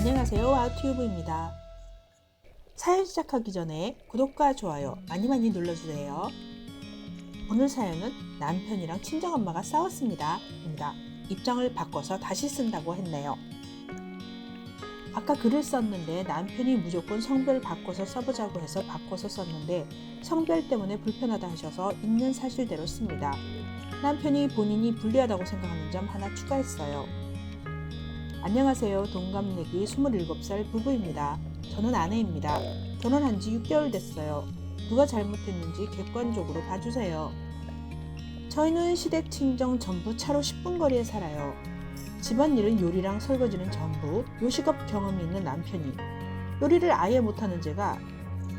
안녕하세요, 와우튜브입니다. 사연 시작하기 전에 구독과 좋아요 많이 눌러주세요. 오늘 사연은 남편이랑 친정엄마가 싸웠습니다 입니다. 입장을 바꿔서 다시 쓴다고 했네요. 아까 글을 썼는데 남편이 무조건 성별 바꿔서 써보자고 해서 바꿔서 썼는데 성별 때문에 불편하다 하셔서 있는 사실대로 씁니다. 남편이 본인이 불리하다고 생각하는 점 하나 추가했어요. 안녕하세요. 동갑내기 27살 부부입니다. 저는 아내입니다. 결혼한 지 6개월 됐어요. 누가 잘못했는지 객관적으로 봐주세요. 저희는 시댁 친정 전부 차로 10분 거리에 살아요. 집안일은 요리랑 설거지는 전부 요식업 경험이 있는 남편이, 요리를 아예 못하는 제가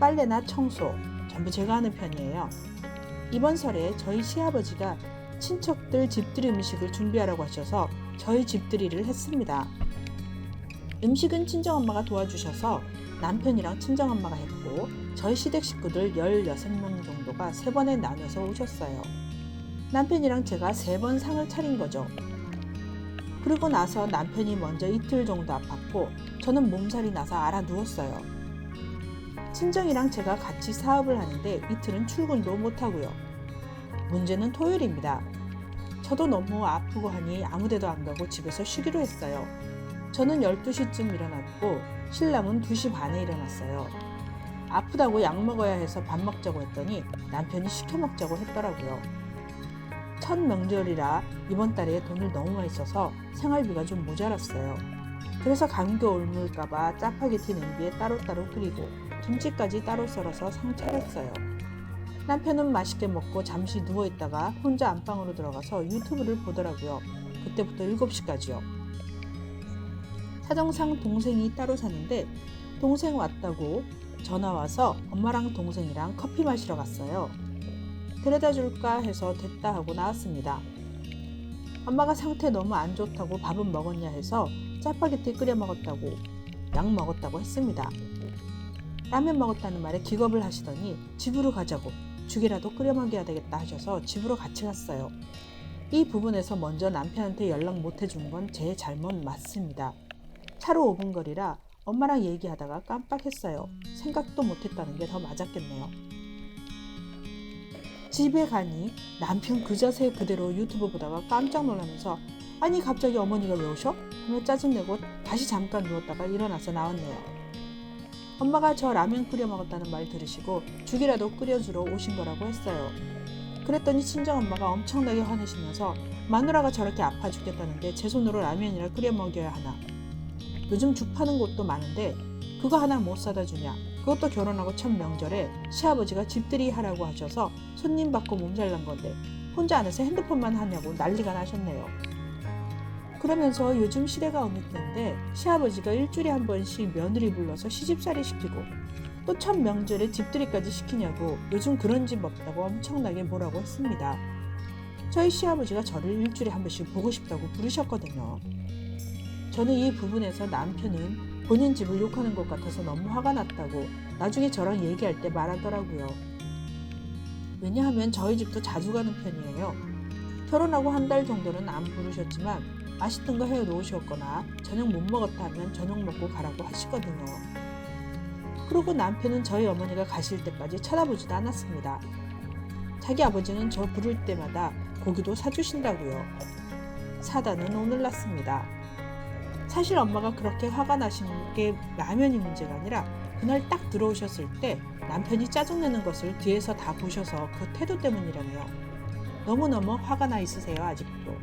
빨래나 청소 전부 제가 하는 편이에요. 이번 설에 저희 시아버지가 친척들 집들이 음식을 준비하라고 하셔서 저희 집들이를 했습니다. 음식은 친정엄마가 도와주셔서 남편이랑 친정엄마가 했고, 저희 시댁 식구들 16명 정도가 3번에 나눠서 오셨어요. 남편이랑 제가 3번 상을 차린 거죠. 그리고 나서 남편이 먼저 이틀 정도 아팠고 저는 몸살이 나서 알아 누웠어요. 친정이랑 제가 같이 사업을 하는데 이틀은 출근도 못하고요. 문제는 토요일입니다. 저도 너무 아프고 하니 아무데도 안 가고 집에서 쉬기로 했어요. 저는 12시쯤 일어났고 신랑은 2시 반에 일어났어요. 아프다고 약 먹어야 해서 밥 먹자고 했더니 남편이 시켜 먹자고 했더라고요. 첫 명절이라 이번 달에 돈을 너무 많이 써서 생활비가 좀 모자랐어요. 그래서 감기 옮을까봐 짜파게티 냄비에 따로따로 끓이고 김치까지 따로 썰어서 상 차렸어요. 남편은 맛있게 먹고 잠시 누워있다가 혼자 안방으로 들어가서 유튜브를 보더라고요. 그때부터 7시까지요. 사정상 동생이 따로 사는데 동생 왔다고 전화와서 엄마랑 동생이랑 커피 마시러 갔어요. 데려다 줄까 해서 됐다 하고 나왔습니다. 엄마가 상태 너무 안 좋다고 밥은 먹었냐 해서 짜파게티 끓여 먹었다고, 약 먹었다고 했습니다. 라면 먹었다는 말에 기겁을 하시더니 집으로 가자고, 죽이라도 끓여 먹여야 되겠다 하셔서 집으로 같이 갔어요. 이 부분에서 먼저 남편한테 연락 못 해준 건 제 잘못 맞습니다. 차로 5분 거리라 엄마랑 얘기하다가 깜빡했어요. 생각도 못했다는 게 더 맞았겠네요. 집에 가니 남편 그 자세 그대로 유튜브 보다가 깜짝 놀라면서 아니 갑자기 어머니가 왜 오셔? 하며 짜증내고 다시 잠깐 누웠다가 일어나서 나왔네요. 엄마가 저 라면 끓여 먹었다는 말 들으시고 죽이라도 끓여주러 오신 거라고 했어요. 그랬더니 친정엄마가 엄청나게 화내시면서 마누라가 저렇게 아파 죽겠다는데 제 손으로 라면이라 끓여 먹여야 하나. 요즘 죽 파는 곳도 많은데 그거 하나 못 사다 주냐. 그것도 결혼하고 첫 명절에 시아버지가 집들이 하라고 하셔서 손님 받고 몸살 난 건데 혼자 안에서 핸드폰만 하냐고 난리가 나셨네요. 그러면서 요즘 시대가 어느 때인데 시아버지가 일주일에 한 번씩 며느리 불러서 시집살이 시키고 또 첫 명절에 집들이까지 시키냐고 요즘 그런 집 없다고 엄청나게 뭐라고 했습니다. 저희 시아버지가 저를 일주일에 한 번씩 보고 싶다고 부르셨거든요. 저는 이 부분에서 남편은 본인 집을 욕하는 것 같아서 너무 화가 났다고 나중에 저랑 얘기할 때 말하더라고요. 왜냐하면 저희 집도 자주 가는 편이에요. 결혼하고 한 달 정도는 안 부르셨지만 맛있는 거 해놓으셨거나 저녁 못 먹었다 하면 저녁 먹고 가라고 하시거든요. 그리고 남편은 저희 어머니가 가실 때까지 쳐다보지도 않았습니다. 자기 아버지는 저 부를 때마다 고기도 사주신다고요. 사다는 오늘 났습니다. 사실 엄마가 그렇게 화가 나신 게 라면이 문제가 아니라 그날 딱 들어오셨을 때 남편이 짜증내는 것을 뒤에서 다 보셔서 그 태도 때문이라네요. 너무너무 화가 나 있으세요, 아직도.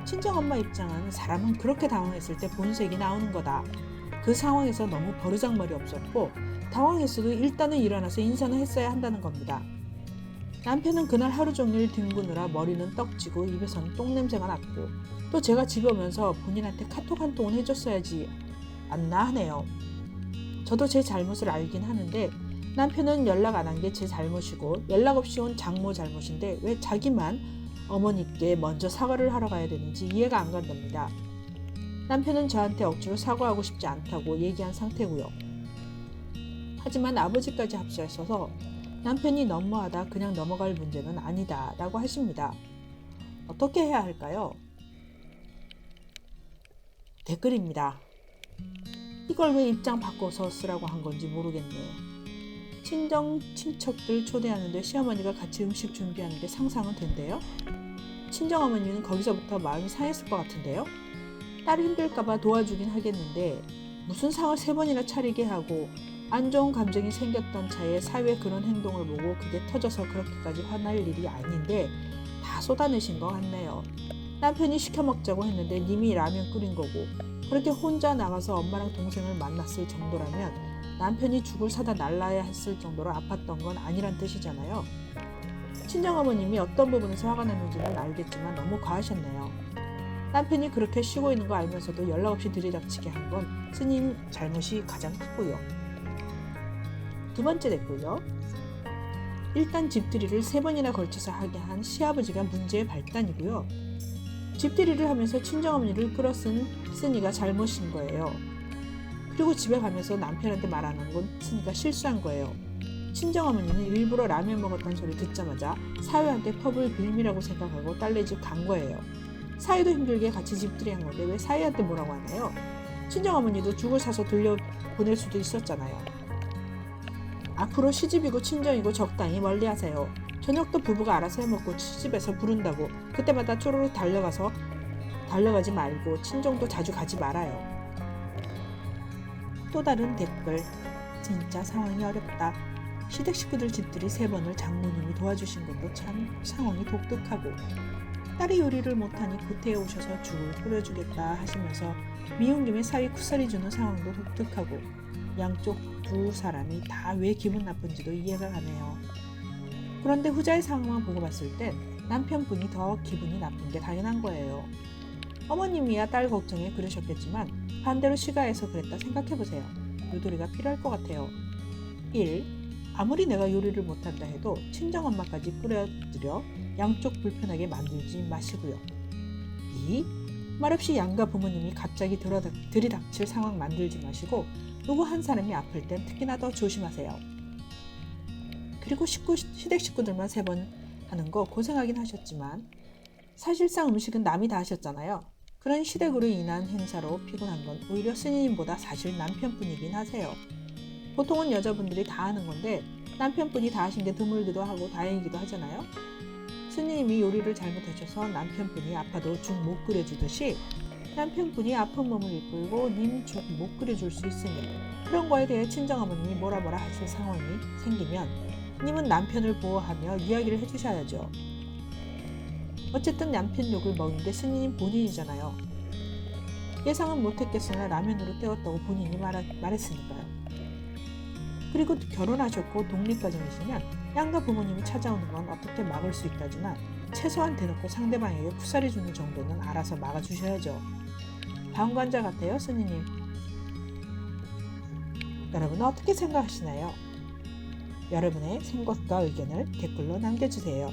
친정엄마 입장은 사람은 그렇게 당황했을 때 본색이 나오는 거다. 그 상황에서 너무 버르장머리 없었고 당황했어도 일단은 일어나서 인사는 했어야 한다는 겁니다. 남편은 그날 하루 종일 뒹구느라 머리는 떡지고 입에서는 똥냄새가 났고 또 제가 집에 오면서 본인한테 카톡 한 통은 해줬어야지 않나 하네요. 저도 제 잘못을 알긴 하는데 남편은 연락 안 한 게 제 잘못이고 연락 없이 온 장모 잘못인데 왜 자기만 어머니께 먼저 사과를 하러 가야 되는지 이해가 안 간답니다. 남편은 저한테 억지로 사과하고 싶지 않다고 얘기한 상태고요. 하지만 아버지까지 합쳐서 남편이 너무하다 그냥 넘어갈 문제는 아니다 라고 하십니다. 어떻게 해야 할까요? 댓글입니다. 이걸 왜 입장 바꿔서 쓰라고 한 건지 모르겠네요. 친정 친척들 초대하는데 시어머니가 같이 음식 준비하는 게 상상은 된대요. 친정어머니는 거기서부터 마음이 상했을 것 같은데요. 딸이 힘들까봐 도와주긴 하겠는데 무슨 상을 3번이나 차리게 하고 안 좋은 감정이 생겼던 차에 사위의 그런 행동을 보고 그게 터져서 그렇게까지 화날 일이 아닌데 다 쏟아내신 것 같네요. 남편이 시켜 먹자고 했는데 님이 라면 끓인 거고 그렇게 혼자 나가서 엄마랑 동생을 만났을 정도라면 남편이 죽을 사다 날라야 했을 정도로 아팠던 건 아니란 뜻이잖아요. 친정어머님이 어떤 부분에서 화가 났는지는 알겠지만 너무 과하셨네요. 남편이 그렇게 쉬고 있는 거 알면서도 연락 없이 들이닥치게 한 건 스님 잘못이 가장 크고요. 2번째 댓글요. 일단 집들이를 3번이나 걸쳐서 하게 한 시아버지가 문제의 발단이고요. 집들이를 하면서 친정어머니를 끌어쓴 스니가 잘못인 거예요. 그리고 집에 가면서 남편한테 말하는 건 스니가 실수한 거예요. 친정어머니는 일부러 라면 먹었다는 소리 듣자마자 사위한테 펍을 빌미라고 생각하고 딸네 집 간 거예요. 사위도 힘들게 같이 집들이 한 건데 왜 사위한테 뭐라고 하나요? 친정어머니도 죽을 사서 돌려보낼 수도 있었잖아요. 앞으로 시집이고 친정이고 적당히 멀리하세요. 저녁도 부부가 알아서 해먹고 시집에서 부른다고 그때마다 쪼르륵 달려가지 말고 친정도 자주 가지 말아요. 또 다른 댓글. 진짜 상황이 어렵다. 시댁 식구들 집들이 3번을 장모님이 도와주신 것도 참 상황이 독특하고 딸이 요리를 못하니 구태에 오셔서 죽을 끓여주겠다 하시면서 미운 김에 사위 쿠사리 주는 상황도 독특하고 양쪽 두 사람이 다 왜 기분 나쁜지도 이해가 가네요. 그런데 후자의 상황만 보고 봤을 땐 남편분이 더 기분이 나쁜 게 당연한 거예요. 어머님이야 딸 걱정에 그러셨겠지만 반대로 시가해서 그랬다 생각해보세요. 유도리가 필요할 것 같아요. 1. 아무리 내가 요리를 못한다 해도 친정엄마까지 끓여드려 양쪽 불편하게 만들지 마시고요. 2. 말없이 양가 부모님이 갑자기 들이닥칠 상황 만들지 마시고 누구 한 사람이 아플 땐 특히나 더 조심하세요. 그리고 시댁 식구들만 3번 하는 거 고생하긴 하셨지만 사실상 음식은 남이 다 하셨잖아요. 그런 시댁으로 인한 행사로 피곤한 건 오히려 스님보다 사실 남편분이긴 하세요. 보통은 여자분들이 다 하는 건데 남편분이 다 하신 게 드물기도 하고 다행이기도 하잖아요. 스님이 요리를 잘못하셔서 남편분이 아파도 죽 못 끓여주듯이 남편분이 아픈 몸을 이끌고 님 죽 못 끓여줄 수 있으니 그런 거에 대해 친정어머님이 뭐라 하실 상황이 생기면 님은 남편을 보호하며 이야기를 해주셔야죠. 어쨌든 남편 욕을 먹은 게 스님 본인이잖아요. 예상은 못했겠으나 라면으로 때웠다고 본인이 말했으니까요. 그리고 결혼하셨고 독립가정이시면 양가 부모님이 찾아오는 건 어떻게 막을 수 있다지만 최소한 대놓고 상대방에게 쿠사리 주는 정도는 알아서 막아주셔야죠. 방관자 같아요, 스님님. 여러분은 어떻게 생각하시나요? 여러분의 생각과 의견을 댓글로 남겨주세요.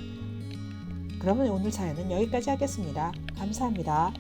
그러면 오늘 사연은 여기까지 하겠습니다. 감사합니다.